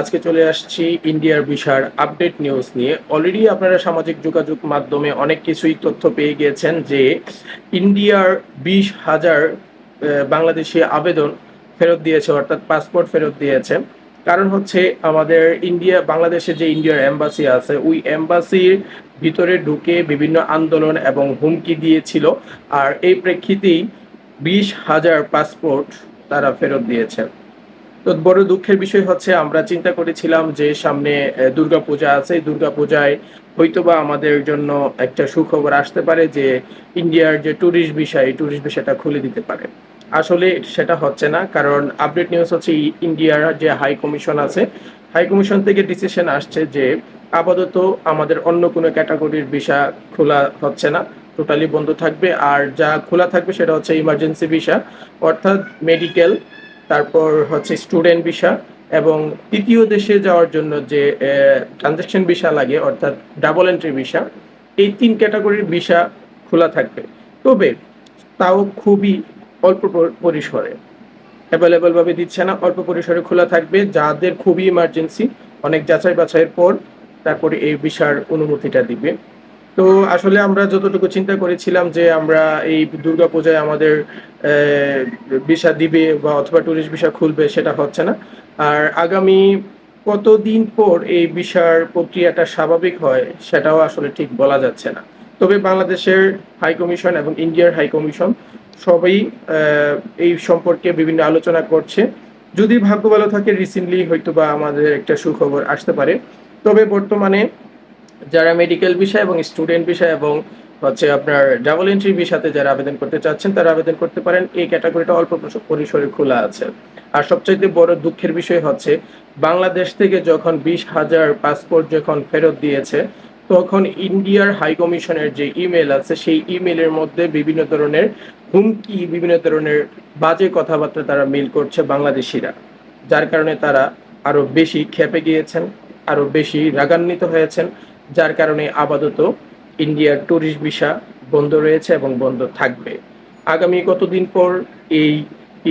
আজকে চলে আসছি ইন্ডিয়ার ভিসার আপডেট নিউজ নিয়ে। অলরেডি আপনারা সামাজিক যোগাযোগ মাধ্যমে অনেক কিছুই তথ্য পেয়ে গিয়েছেন যে ইন্ডিয়ার 20,000 বাংলাদেশি আবেদন ফেরত দিয়েছে, অর্থাৎ পাসপোর্ট ফেরত দিয়েছে। কারণ হচ্ছে আমাদের বাংলাদেশে যে ইন্ডিয়ার এম্বাসি আছে, ওই এম্বাসির ভিতরে ঢুকে বিভিন্ন আন্দোলন এবং হুমকি দিয়েছিল। আর এই প্রেক্ষিতেই 20,000 পাসপোর্ট তারা ফেরত দিয়েছে। তো বড় দুঃখের বিষয় হচ্ছে, আমরা চিন্তা করেছিলাম যে সামনে দুর্গাপূজা আছে, দুর্গাপূজায় হয়তোবা আমাদের জন্য একটা সুখবর আসতে পারে যে ইন্ডিয়ার যে ট্যুরিস্ট ভিসা, এই ট্যুরিস্ট ভিসাটা খুলে দিতে পারে। আসলে সেটা হচ্ছে না, কারণ আপডেট নিউজ হচ্ছে ইন্ডিয়ার যে হাই কমিশন আছে, হাই কমিশন থেকে ডিসিশন আসছে যে আপাতত আমাদের অন্য কোনো ক্যাটাগরির ভিসা খোলা হচ্ছে না, টোটালি বন্ধ থাকবে। আর যা খোলা থাকবে সেটা হচ্ছে ইমার্জেন্সি ভিসা, অর্থাৎ মেডিকেল, তারপর হচ্ছে স্টুডেন্ট ভিসা, এবং তৃতীয় দেশে যাওয়ার জন্য যে ট্রানজ্যাকশন ভিসা লাগে, অর্থাৎ ডাবল এন্ট্রি ভিসা। এই 3 ক্যাটাগরির ভিসা খোলা থাকবে, তবে তাও খুবই অল্প পরিসরে, অ্যাভেলেবল ভাবে দিচ্ছে না, অল্প পরিসরে খোলা থাকবে। যাদের খুবই ইমার্জেন্সি, অনেক যাচাই বাছাইয়ের পর তারপরে এই ভিসার অনুমতিটা দিবে। তো আসলে আমরা যতটুকু চিন্তা করেছিলাম যে আমরা এই দুর্গাপূজায় আমাদের ভিসা দিবে বা অথবা ট্যুরিস্ট ভিসা খুলবে, সেটা হচ্ছে না। আর আগামী কতদিন পর এই ভিসার প্রক্রিয়াটা স্বাভাবিক হয় সেটাও আসলে ঠিক বলা যাচ্ছে না। তবে বাংলাদেশের হাই কমিশন এবং ইন্ডিয়ার হাই কমিশন সবাই এই সম্পর্কে বিভিন্ন আলোচনা করছে। যদি ভাগ্য ভালো থাকে, রিসেন্টলি হয়তোবা আমাদের একটা সুখবর আসতে পারে। তবে বর্তমানে যারা মেডিকেল বিষয় এবং স্টুডেন্ট বিষয় এবং হচ্ছে আপনার ডাবল এন্ট্রি ভিসাতে যারা আবেদন করতে চাচ্ছেন, তারা আবেদন করতে পারেন। এই ক্যাটাগরিটা অল্প পরিসরে খোলা আছে। আর সবচাইতে বড় দুঃখের বিষয় হচ্ছে, বাংলাদেশ থেকে যখন 20,000 পাসপোর্ট যখন ফেরত দিয়েছে, তখন ইন্ডিয়ার হাই কমিশনের যে ইমেল আছে, সেই ইমেলের মধ্যে বিভিন্ন ধরনের হুমকি, বিভিন্ন ধরনের বাজে কথাবার্তা তারা মেল করছে বাংলাদেশিরা। যার কারণে তারা আরো বেশি ক্ষেপে গিয়েছেন, আরো বেশি রাগান্বিত হয়েছেন। যার কারণে আপাতত ইন্ডিয়ার ট্যুরিস্ট ভিসা বন্ধ রয়েছে এবং বন্ধ থাকবে। আগামী কতদিন পর এই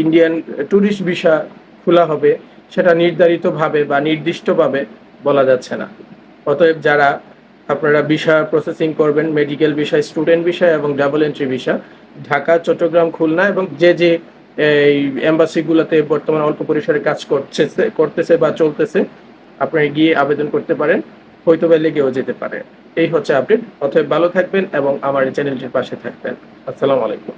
ইন্ডিয়ান ট্যুরিস্ট ভিসা খোলা হবে সেটা নির্ধারিতভাবে বা নির্দিষ্টভাবে বলা যাচ্ছে না। অতএব যারা আপনারা ভিসা প্রসেসিং করবেন, মেডিকেল ভিসা, স্টুডেন্ট ভিসা এবং double entry visa, Dhaka, Chittagong, Khulna এবং যে এই এম্বাসিগুলোতে বর্তমানে অল্প পরিসরে কাজ করতেছে বা চলতেছে, আপনারা গিয়ে আবেদন করতে পারেন, হয়তোবা লেগেও যেতে পারে। এই হচ্ছে আপডেট। অতএব ভালো থাকবেন এবং আমার এই চ্যানেলটির পাশে থাকবেন। আসসালামু আলাইকুম।